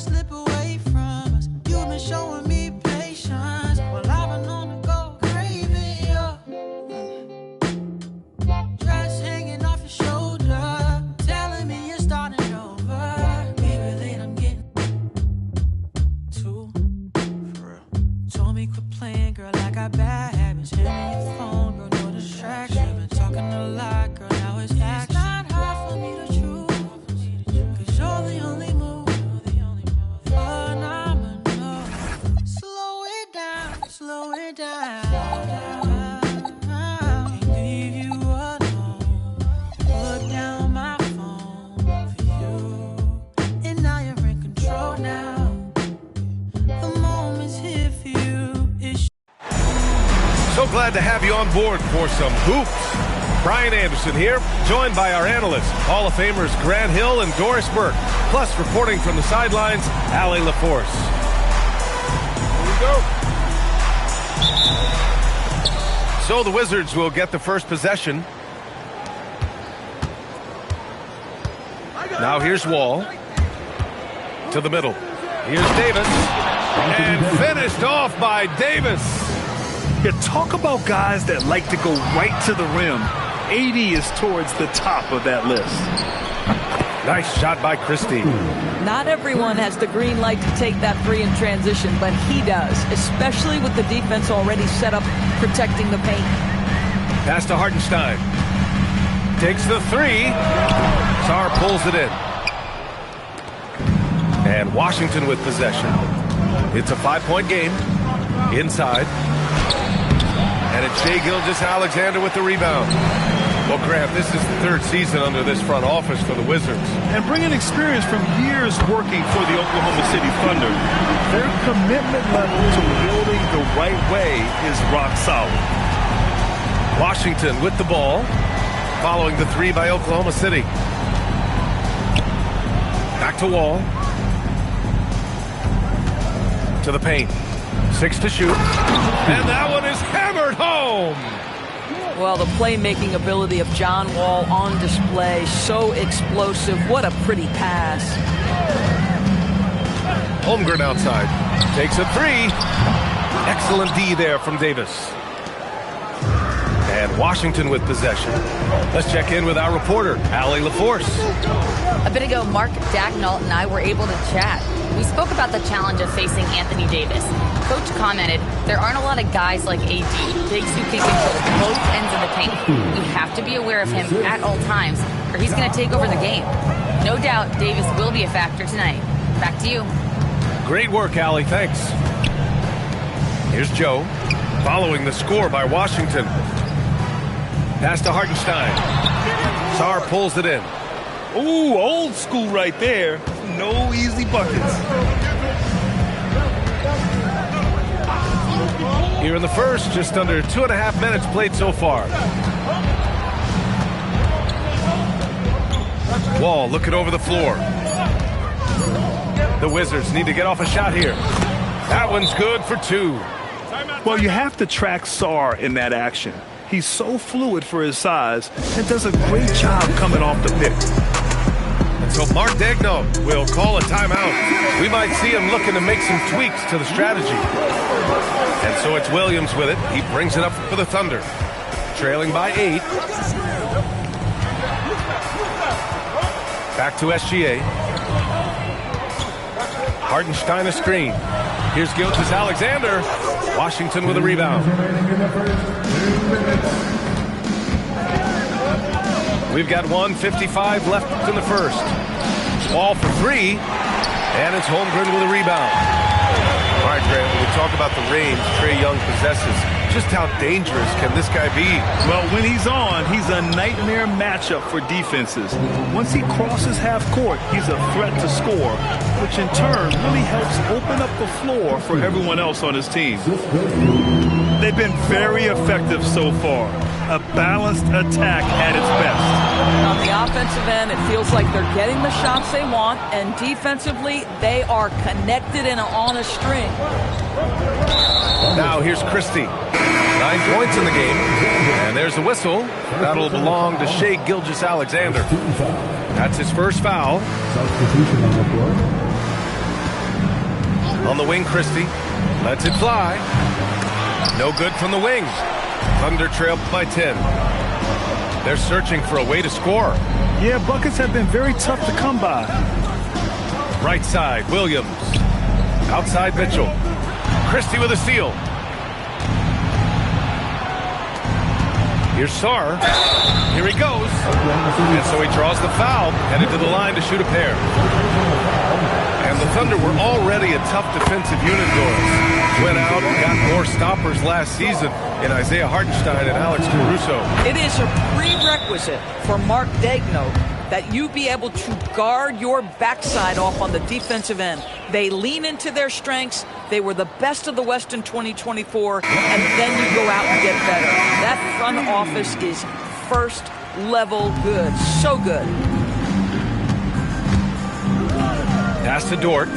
slip away from us. You've been showing me patience while I've been on the go craving you. Dress hanging off your shoulder, telling me you're starting over. Baby, late, I'm getting too. Told me quit playing, girl, I got bad habits. Hand me your phone, girl, no distraction. Been talking a lot, girl, now it's action. It's not hard for me to choose, 'cause you're the only move. Phenomenal. Slow it down, slow it down. Can't leave you alone. Put down my phone for you, and now you're in control now. The moment's here for you. It's So glad to have you on board for some hoops. Brian Anderson here, joined by our analysts, Hall of Famers Grant Hill and Doris Burke, plus reporting from the sidelines, Allie LaForce. Here we go. So the Wizards will get the first possession. Now here's Wall to the middle. Here's Davis, and finished off by Davis. Yeah, talk about guys that like to go right to the rim. AD is towards the top of that list. Nice shot by Christie. Not everyone has the green light to take that three in transition, but he does, especially with the defense already set up protecting the paint. Pass to Hartenstein. Takes the three. Sarr pulls it in. And Washington with possession. It's a 5-point game. Inside. And it's Shai Gilgeous-Alexander with the rebound. Well, Grant, this is the third season under this front office for the Wizards. And bringing experience from years working for the Oklahoma City Thunder, their commitment level to building the right way is rock solid. Washington with the ball, following the three by Oklahoma City. Back to Wall. To the paint. 6 to shoot. And that one is hammered home. Well, the playmaking ability of John Wall on display, so explosive. What a pretty pass. Holmgren outside. Takes a three. Excellent D there from Davis. And Washington with possession. Let's check in with our reporter, Allie LaForce. A bit ago, Mark Dagnall and I were able to chat. We spoke about the challenge of facing Anthony Davis. Coach commented, there aren't a lot of guys like AD, bigs who can control both ends of the paint. We have to be aware of him at all times, or he's going to take over the game. No doubt, Davis will be a factor tonight. Back to you. Great work, Allie. Thanks. Here's Joe, following the score by Washington. Pass to Hartenstein. Sarr pulls it in. Ooh, old school right there. No easy buckets. Here in the first, just under 2.5 minutes played so far. Wall looking over the floor. The Wizards need to get off a shot here. That one's good for 2. Well, you have to track Sarr in that action. He's so fluid for his size and does a great job coming off the pick. And so Mark Dagnall will call a timeout. We might see him looking to make some tweaks to the strategy. And so it's Williams with it. He brings it up for the Thunder. Trailing by 8. Back to SGA. Hartenstein a screen. Here's Gilgeous-Alexander. Washington with a rebound. We've got 1:55 left in the first. Wall for 3. And it's Holmgren with a rebound. All right, Grant, when we talk about the range Trae Young possesses, just how dangerous can this guy be? Well, when he's on, he's a nightmare matchup for defenses. Once he crosses half court, he's a threat to score, which in turn really helps open up the floor for everyone else on his team. They've been very effective so far. A balanced attack at its best. On the offensive end, it feels like they're getting the shots they want, and defensively, they are connected and on a string. Now here's Christie. 9 points in the game. And there's the whistle. That'll belong to Shai Gilgeous-Alexander. That's his first foul. On the wing, Christie lets it fly. No good from the wing. Thunder trailed by 10. They're searching for a way to score. Yeah, buckets have been very tough to come by. Right side, Williams. Outside, Mitchell. Christie with a steal. Here's Sarr. Here he goes. And so he draws the foul, headed to the line to shoot a pair. And the Thunder were already a tough defensive unit, Doris. Went out and got more stoppers last season in Isaiah Hartenstein and Alex Caruso. It is a prerequisite for Mark Daigneault that you be able to guard your backside off on the defensive end. They lean into their strengths. They were the best of the West in 2024, and then you go out and get better. That front office is first level good. So good. Pass to Dort.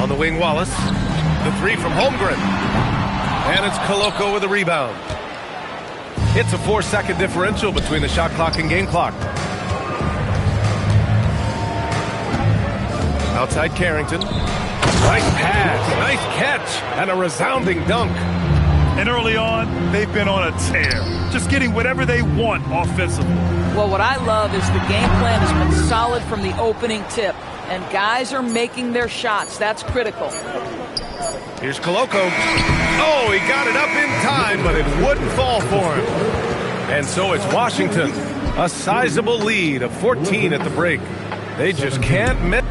On the wing, Wallace. The three from Holmgren. And it's Koloko with a rebound. It's a 4-second differential between the shot clock and game clock. Outside Carrington. Nice pass, nice catch, and a resounding dunk. And early on, they've been on a tear, just getting whatever they want offensively. Well, what I love is the game plan has been solid from the opening tip, and guys are making their shots. That's critical. Here's Koloko. Oh, he got it up in time, but it wouldn't fall for him. And so it's Washington, a sizable lead of 14 at the break. They just can't miss.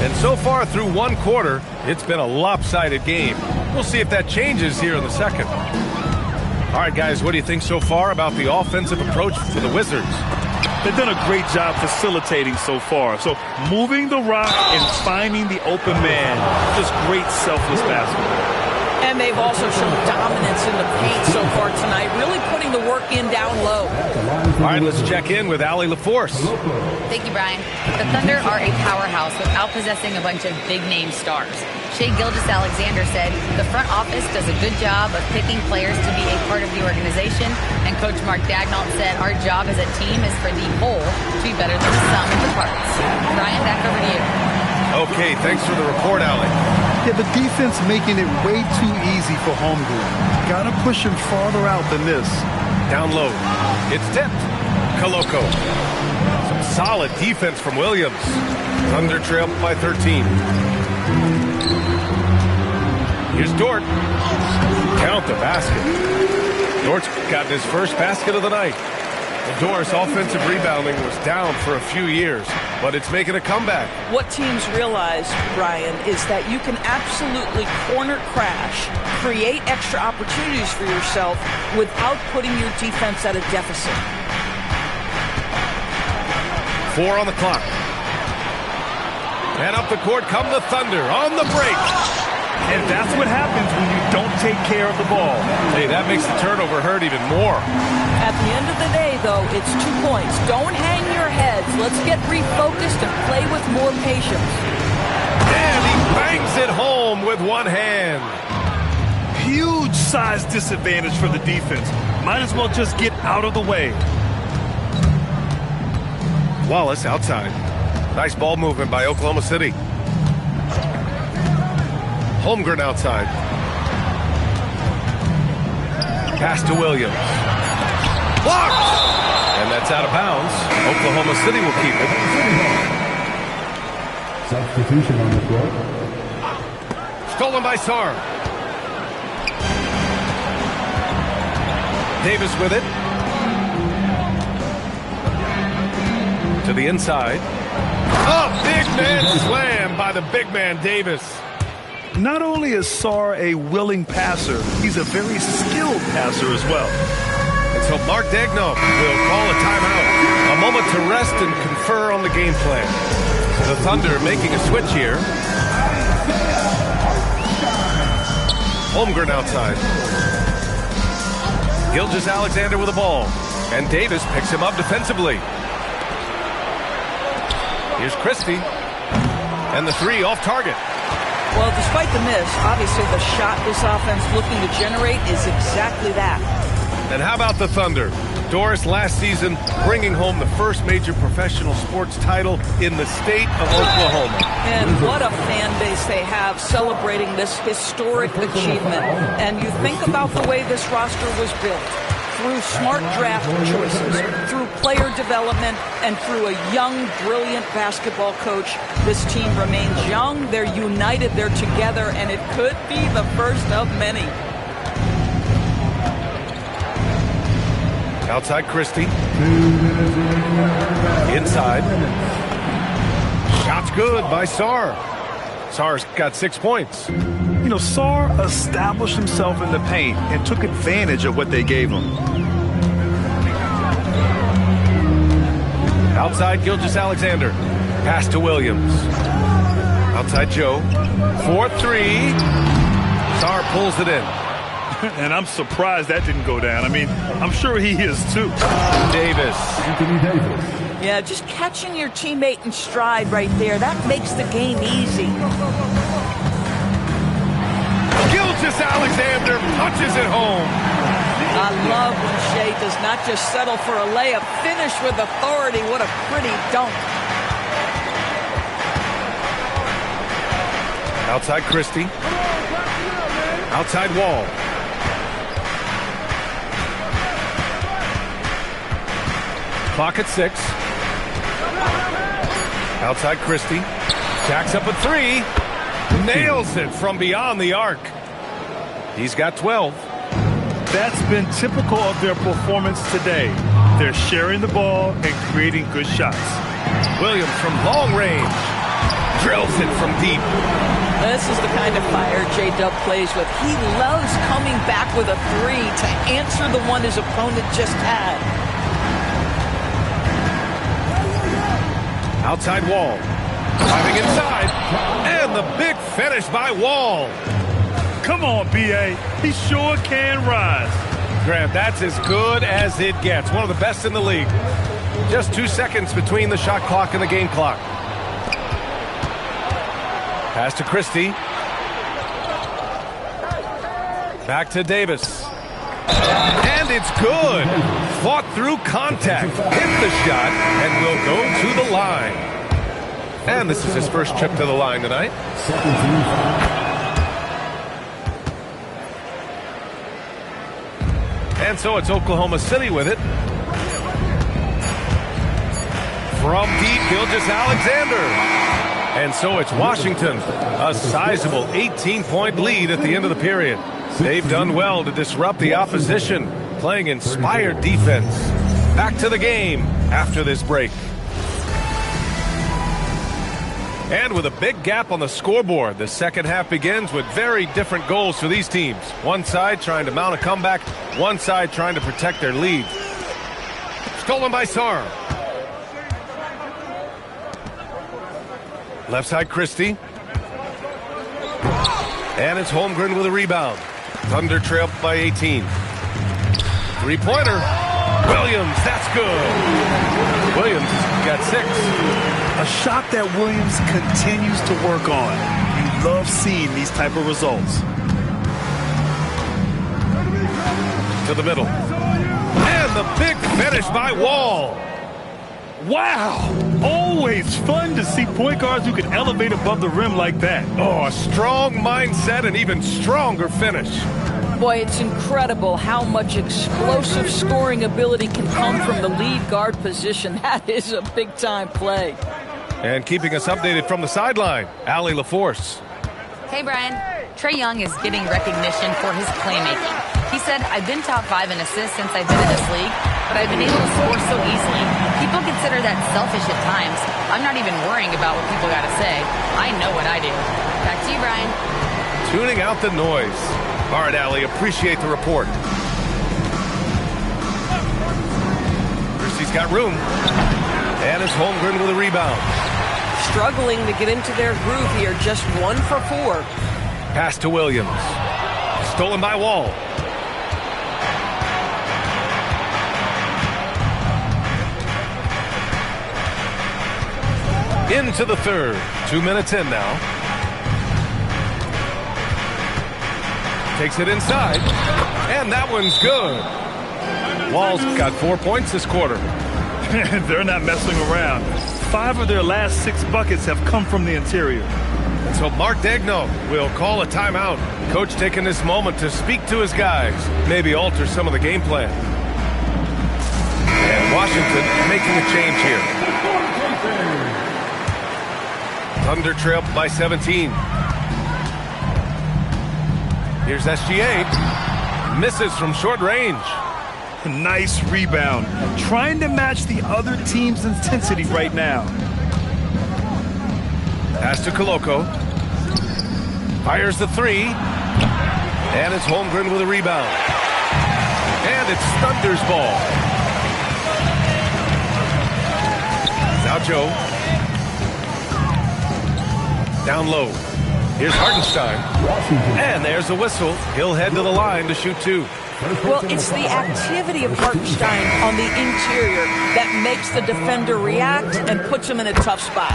And so far through one quarter, it's been a lopsided game. We'll see if that changes here in the second. All right, guys, what do you think so far about the offensive approach for the Wizards? They've done a great job facilitating so far. So moving the rock and finding the open man. Just great selfless basketball. And they've also shown dominance in the paint so far tonight, really putting the work in down low. All right, let's check in with Allie LaForce. Thank you, Brian. The Thunder are a powerhouse without possessing a bunch of big-name stars. Shai Gilgeous-Alexander said, the front office does a good job of picking players to be a part of the organization, and Coach Mark Daigneault said, our job as a team is for the whole to be better than the sum of the parts. Brian, back over to you. Okay, thanks for the report, Allie. Yeah, the defense making it way too easy for Holmgren. Gotta push him farther out than this. Down low. It's tipped. Koloko. Some solid defense from Williams. Thunder trail by 13. Here's Dort. Count the basket. Dort's gotten his first basket of the night. The Doris offensive rebounding was down for a few years, but it's making a comeback. What teams realize, Brian, is that you can absolutely corner crash, create extra opportunities for yourself without putting your defense at a deficit. 4 on the clock. And up the court come the Thunder on the break. And that's what happens when you don't take care of the ball. Hey, that makes the turnover hurt even more. At the end of the day, though, it's 2 points. Don't hang your heads. Let's get refocused and play with more patience. And he bangs it home with one hand. Huge size disadvantage for the defense. Might as well just get out of the way. Wallace outside. Nice ball movement by Oklahoma City. Holmgren outside. Pass to Williams. Blocked! And that's out of bounds. Oklahoma City will keep it. Substitution on the floor. Stolen by Sarr. Davis with it. To the inside. Oh, big man slam by the big man Davis. Not only is Sarr a willing passer, he's a very skilled passer as well. And so Mark Daigneault will call a timeout. A moment to rest and confer on the game plan. The Thunder making a switch here. Holmgren outside. Gilgeous-Alexander with the ball. And Davis picks him up defensively. Here's Christie. And the 3 off target. Well, despite the miss, obviously the shot this offense looking to generate is exactly that. And how about the Thunder? Doris, last season, bringing home the first major professional sports title in the state of Oklahoma. And what a fan base they have celebrating this historic achievement. And you think about the way this roster was built. Through smart draft choices, through player development, and through a young, brilliant basketball coach, this team remains young, they're united, they're together, and it could be the first of many. Outside Christie. Inside. Shot's good by Sarr. Sarr's got 6 points. You know, Sarr established himself in the paint and took advantage of what they gave him. Outside Gilgeous-Alexander. Pass to Williams. Outside Joe. 4-3. Sarr pulls it in. And I'm surprised that didn't go down. I mean, I'm sure he is too. Davis. Anthony Davis. Yeah, just catching your teammate in stride right there, that makes the game easy. Gilgeous-Alexander punches it home. I love when Shea does not just settle for a layup, finish with authority. What a pretty dunk. Outside Christie. Outside Wall. Clock at 6. Outside Christie. Jacks up a 3. Nails it from beyond the arc. He's got 12. That's been typical of their performance today. They're sharing the ball and creating good shots. Williams from long range. Drills it from deep. This is the kind of fire J-Dub plays with. He loves coming back with a 3 to answer the one his opponent just had. Outside Wall. Driving inside. And the big finish by Wall. Come on, B.A. He sure can rise. Grant, that's as good as it gets. One of the best in the league. Just 2 seconds between the shot clock and the game clock. Pass to Christie. Back to Davis. And it's good. Fought through contact. Hit the shot and will go to the line. And this is his first trip to the line tonight. And so it's Oklahoma City with it. From deep, Gilgeous-Alexander. And so it's Washington, a sizable 18-point lead at the end of the period. They've done well to disrupt the opposition, playing inspired defense. Back to the game after this break. And with a big gap on the scoreboard, the second half begins with very different goals for these teams. One side trying to mount a comeback, one side trying to protect their lead. Stolen by Sarr. Left side Christie. And it's Holmgren with a rebound. Thunder trail by 18. Three-pointer. Williams, that's good. Williams got 6. A shot that Williams continues to work on. You love seeing these type of results. To the middle. And the big finish by Wall. Wow! Always fun to see point guards who can elevate above the rim like that. Oh, a strong mindset and even stronger finish. Boy, it's incredible how much explosive scoring ability can come from the lead guard position. That is a big-time play. And keeping us updated from the sideline, Allie LaForce. Hey, Brian. Trae Young is getting recognition for his playmaking. He said, I've been top 5 in assists since I've been in this league, but I've been able to score so easily. People consider that selfish at times. I'm not even worrying about what people got to say. I know what I do. Back to you, Brian. Tuning out the noise. All right, Allie, appreciate the report. Christie's got room. And it's Holmgren with a rebound. Struggling to get into their groove here, just 1 for 4. Pass to Williams. Stolen by Wall. Into the third. 2 minutes in now. Takes it inside. And that one's good. Wall's got 4 points this quarter. They're not messing around. 5 of their last 6 buckets have come from the interior. And so Mark Daigneault will call a timeout. Coach taking this moment to speak to his guys, maybe alter some of the game plan. And Washington making a change here. Thunder trail by 17. Here's SGA. Misses from short range. Nice rebound. Trying to match the other team's intensity right now. Pass to Koloko. Fires the 3. And it's Holmgren with a rebound. And it's Thunder's ball. Now Joe. Down low. Here's Hartenstein. And there's a whistle. He'll head to the line to shoot 2. Well, it's the activity of Hartenstein on the interior that makes the defender react and puts him in a tough spot.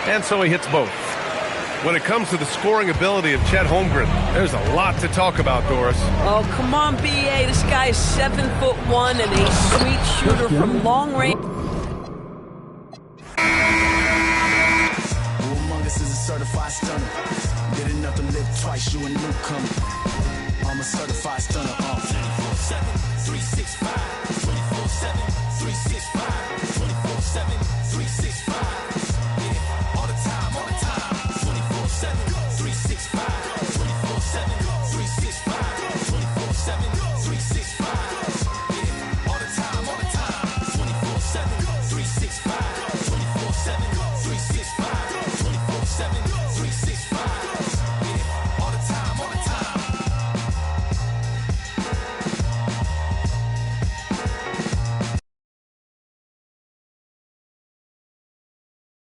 And so he hits both. When it comes to the scoring ability of Chet Holmgren, there's a lot to talk about, Doris. Oh, come on, B.A. This guy is 7'1" and a sweet shooter from long range. This is a certified stunner. Did enough to live twice, you a newcomer. I'm a certified stunner.